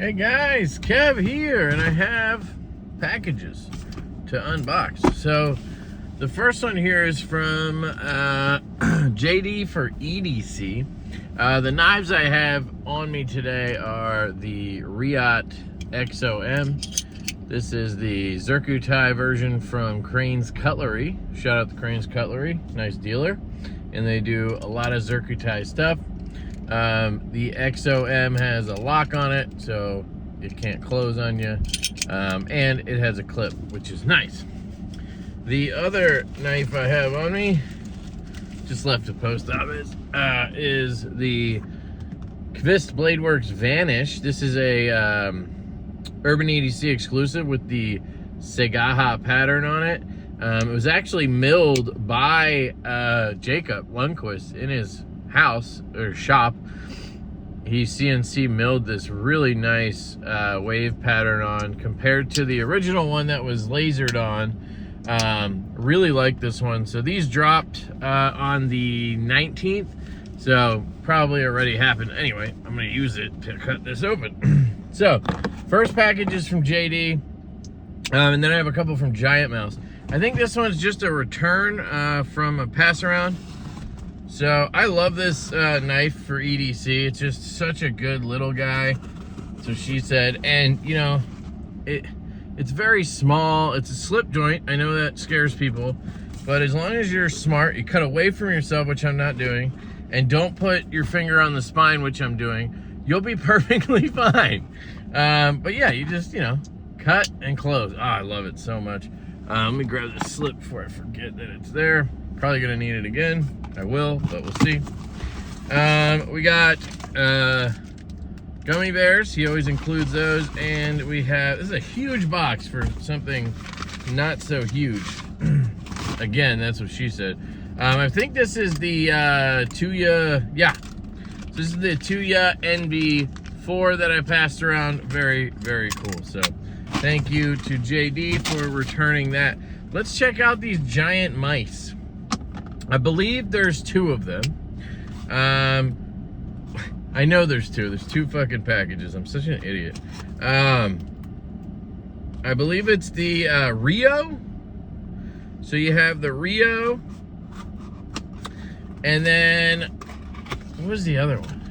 Hey guys, Kev here, and I have packages to unbox. So the first one here is from JD for EDC. The knives I have on me today are the Riot XOM. This is the Zircuti version from Crane's Cutlery. Shout out to Crane's Cutlery, nice dealer. And they do a lot of Zircuti stuff. The XOM has a lock on it, so it can't close on you. And it has a clip, which is nice. The other knife I have on me, just left the post office, is the Kvist Bladeworks Vanish. This is a Urban EDC exclusive with the Segaha pattern on it. It was actually milled by Jacob Lundquist in his house or shop. He CNC milled this really nice wave pattern on compared to the original one that was lasered on. Really like this one. So these dropped on the 19th, so probably already happened. Anyway, I'm gonna use it to cut this open. So first package is from JD, and then I have a couple from Giantmouse. I think this one's just a return from a pass around. So I love this knife for EDC. It's just such a good little guy. So she said, and you know, it's very small. It's a slip joint. I know that scares people, but as long as you're smart, you cut away from yourself, which I'm not doing, and don't put your finger on the spine, which I'm doing, you'll be perfectly fine. But yeah, you just, you know, cut and close. Oh, I love it so much. Let me grab this slip before I forget that it's there. Probably gonna need it again. I will, but we'll see. We got gummy bears. He always includes those. And we have, this is a huge box for something not so huge. Again, that's what she said. I think this is the Tuya, yeah. This is the Tuya NB4 that I passed around. Very, very cool. So thank you to JD for returning that. Let's check out these giant mice. I believe there's two of them. I know there's two. There's two fucking packages. I'm such an idiot. I believe it's the Rio. So you have the Rio. And then, what was the other one?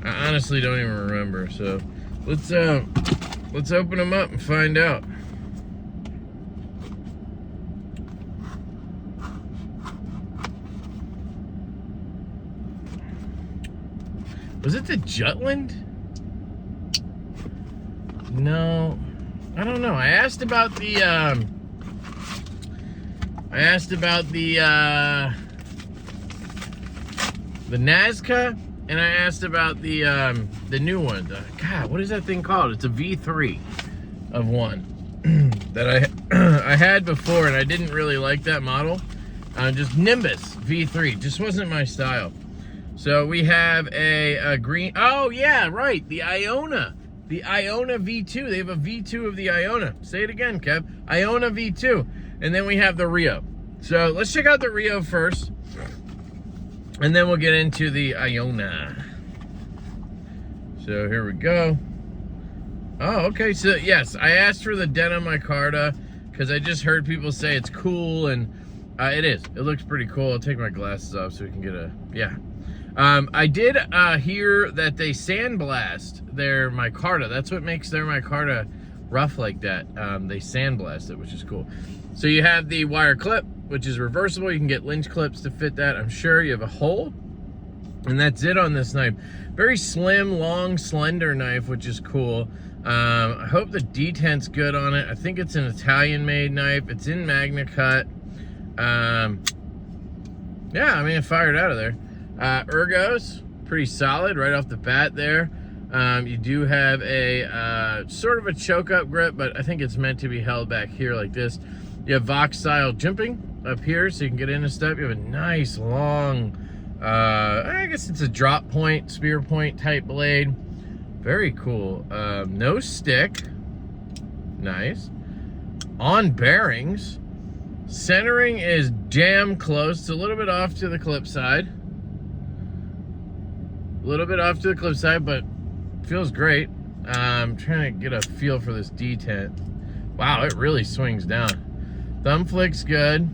I honestly don't even remember. So let's open them up and find out. Was it the Jutland? No, I don't know. I asked about the Nazca, and I asked about the new one. God, what is that thing called? It's a V3 of one that I had before, and I didn't really like that model. Just Nimbus V3, just wasn't my style. So we have a green, oh yeah, right, the Iona V2. They have a V2 of the Iona. Say it again, Kev. Iona V2. And then we have the Rio. So let's check out the Rio first, and then we'll get into the Iona. So here we go. Oh, okay, so yes, I asked for the denim micarta because I just heard people say it's cool, and it is. It looks pretty cool. I'll take my glasses off so we can get a, yeah. I did hear that they sandblast their micarta. That's what makes their micarta rough like that. They sandblast it, which is cool. So you have the wire clip, which is reversible. You can get lynch clips to fit that, I'm sure. You have a hole, and that's it on this knife. Very slim, long, slender knife, which is cool. I hope the detent's good on it. I think it's an Italian-made knife. It's in Magna Cut. Yeah, I mean, it fired out of there. Ergos, pretty solid right off the bat there. You do have a sort of a choke up grip, but I think it's meant to be held back here like this. You have Vox style jimping up here, so you can get in a step. You have a nice long, I guess it's a drop point, spear point type blade. Very cool. No stick. Nice. On bearings. Centering is damn close. It's a little bit off to the clip side. A little bit off to the clip side, but feels great. I'm trying to get a feel for this detent. Wow, it really swings down. Thumb flick's good.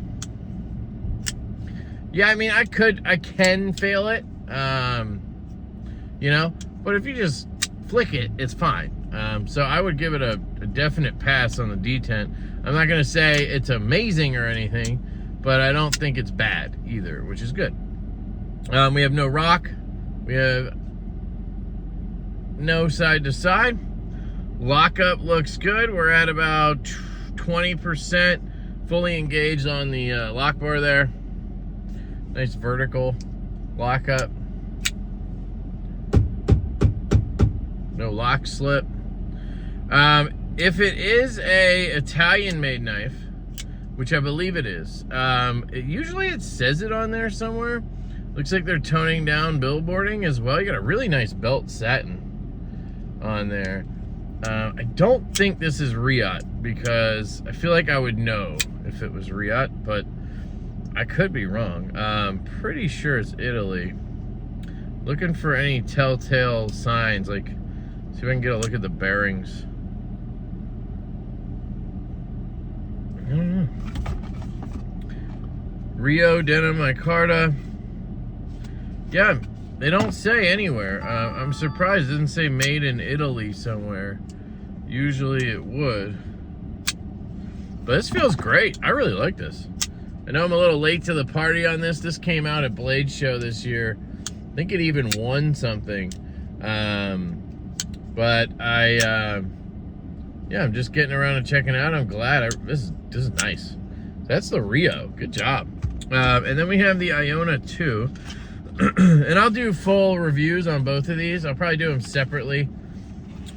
Yeah, I mean, I can fail it, you know, but if you just flick it, it's fine. So I would give it a definite pass on the detent. I'm not going to say it's amazing or anything, but I don't think it's bad either, which is good. We have no rock. We have no side to side. Lockup looks good. We're at about 20% fully engaged on the lock bar there. Nice vertical lockup. No lock slip. If it is a Italian-made knife, which I believe it is, usually it says it on there somewhere. Looks like they're toning down billboarding as well. You got a really nice belt satin on there. I don't think this is Riot because I feel like I would know if it was Riot, but I could be wrong. Pretty sure it's Italy. Looking for any telltale signs, like, see if I can get a look at the bearings. I don't know. Rio Denim Micarta. Yeah, they don't say anywhere. I'm surprised it didn't say made in Italy somewhere. Usually it would. But this feels great. I really like this. I know I'm a little late to the party on this. This came out at Blade Show this year. I think it even won something. But yeah, I'm just getting around and checking it out. I'm glad. This is nice. That's the Rio. Good job. And then we have the Iona 2. And I'll do full reviews on both of these. I'll probably do them separately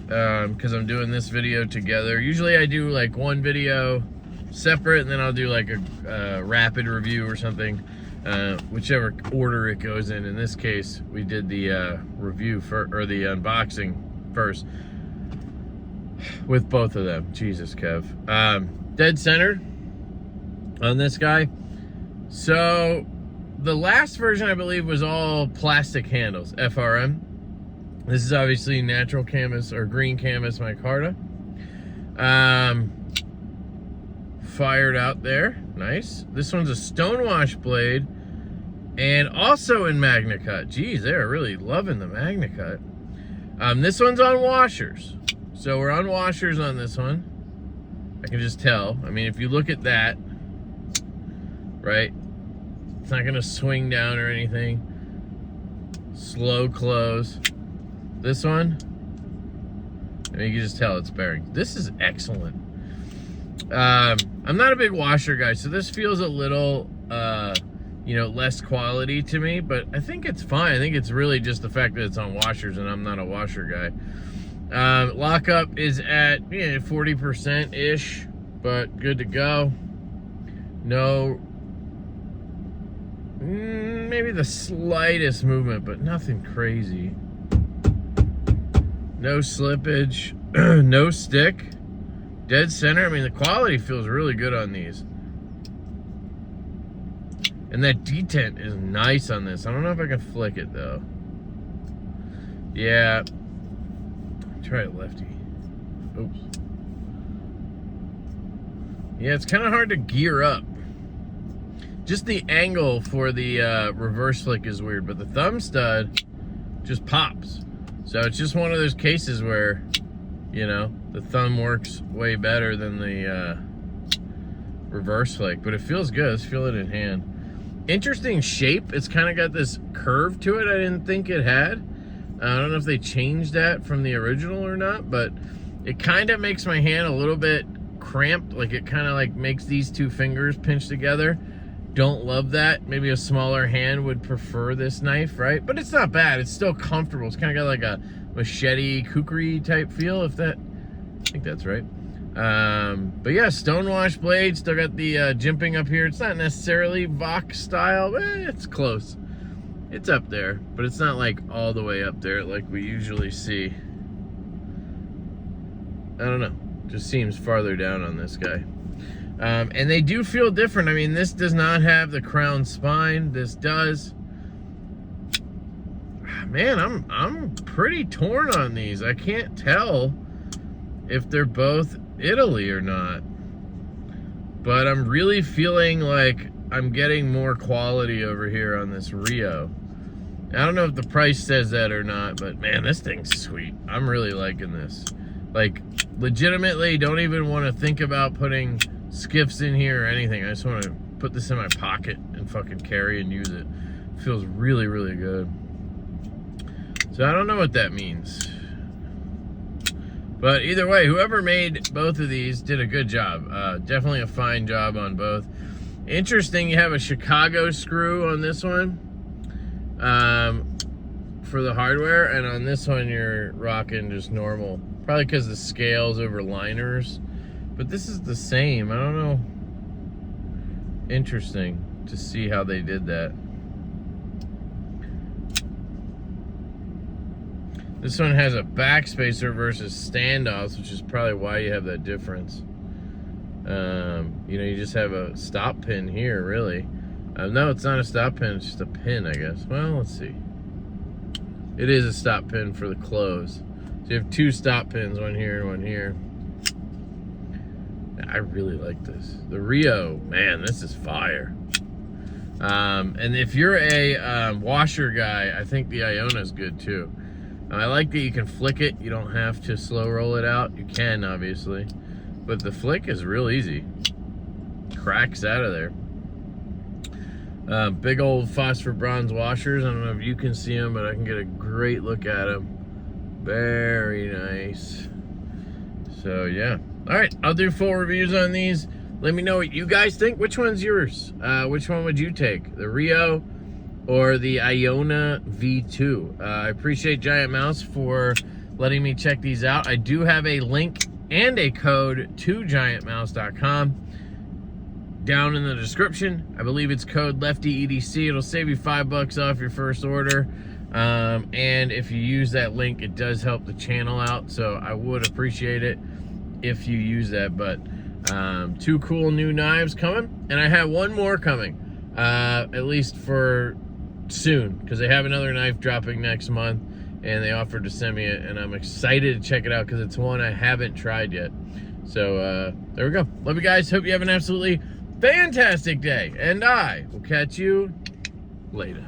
because I'm doing this video together. Usually I do like one video separate, and then I'll do like a rapid review or something, whichever order it goes in. In this case, we did the review or the unboxing first with both of them. Jesus, Kev. Dead centered on this guy. So the last version, I believe, was all plastic handles, FRM. This is obviously natural canvas or green canvas micarta. Fired out there. Nice. This one's a stonewash blade and also in Magna Cut. Geez, they're really loving the Magna Cut. This one's on washers. So we're on washers on this one. I can just tell. I mean, if you look at that, right? It's not going to swing down or anything. Slow close. This one, I mean, you can just tell it's bearing. This is excellent. I'm not a big washer guy, so this feels a little, you know, less quality to me, but I think it's fine. I think it's really just the fact that it's on washers, and I'm not a washer guy. Lockup is at 40%-ish, but good to go. No, maybe the slightest movement, but nothing crazy. No slippage, no stick. Dead center. I mean, the quality feels really good on these. And that detent is nice on this. I don't know if I can flick it, though. Yeah. Try it, lefty. Oops. Yeah, it's kind of hard to gear up. Just the angle for the reverse flick is weird, but the thumb stud just pops. So it's just one of those cases where, you know, the thumb works way better than the reverse flick, but it feels good. Let's feel it in hand. Interesting shape. It's kind of got this curve to it I didn't think it had. I don't know if they changed that from the original or not, but it kind of makes my hand a little bit cramped. Like it kind of like makes these two fingers pinch together. Don't love that. Maybe a smaller hand would prefer this knife, right? But it's not bad. It's still comfortable. It's kind of got like a machete kukri type feel, if that, I think that's right. But yeah, stonewash blade. Still got the jimping up here. It's not necessarily Vox style, but it's close. It's up there, but it's not like all the way up there like we usually see. I don't know. Just seems farther down on this guy. And they do feel different. I mean, this does not have the crown spine. This does. man, I'm pretty torn on these. I can't tell if they're both Italy or not. But I'm really feeling like I'm getting more quality over here on this Rio. I don't know if the price says that or not, but man, this thing's sweet. I'm really liking this. Like, legitimately, don't even want to think about putting skiffs in here or anything. I just want to put this in my pocket and fucking carry and use it. Feels really, really good. So I don't know what that means. But either way, whoever made both of these did a good job. Definitely a fine job on both. Interesting, you have a Chicago screw on this one for the hardware, and on this one you're rocking just normal. Probably because the scales over liners. But this is the same. I don't know. Interesting to see how they did that. This one has a backspacer versus standoffs, which is probably why you have that difference. You know, you just have a stop pin here, really. No, it's not a stop pin, it's just a pin, I guess. Well, let's see. It is a stop pin for the close. So you have two stop pins, one here and one here. I really like this. The Rio, man, this is fire. And if you're a washer guy, I think the Iona is good too. I like that you can flick it. You don't have to slow roll it out. You can, obviously. But the flick is real easy. Cracks out of there. Big old phosphor bronze washers. I don't know if you can see them, but I can get a great look at them. Very nice. So, yeah. All right, I'll do full reviews on these. Let me know what you guys think. Which one's yours? Which one would you take? The Rio or the Iona V2? I appreciate Giantmouse for letting me check these out. I do have a link and a code to giantmouse.com down in the description. I believe it's code LeftyEDC. It'll save you $5 off your first order. And if you use that link, it does help the channel out. So I would appreciate it if you use that. But two cool new knives coming. And I have one more coming, at least for soon, because they have another knife dropping next month. And they offered to send me it, and I'm excited to check it out because it's one I haven't tried yet. So there we go. Love you guys. Hope you have an absolutely fantastic day, and I will catch you later.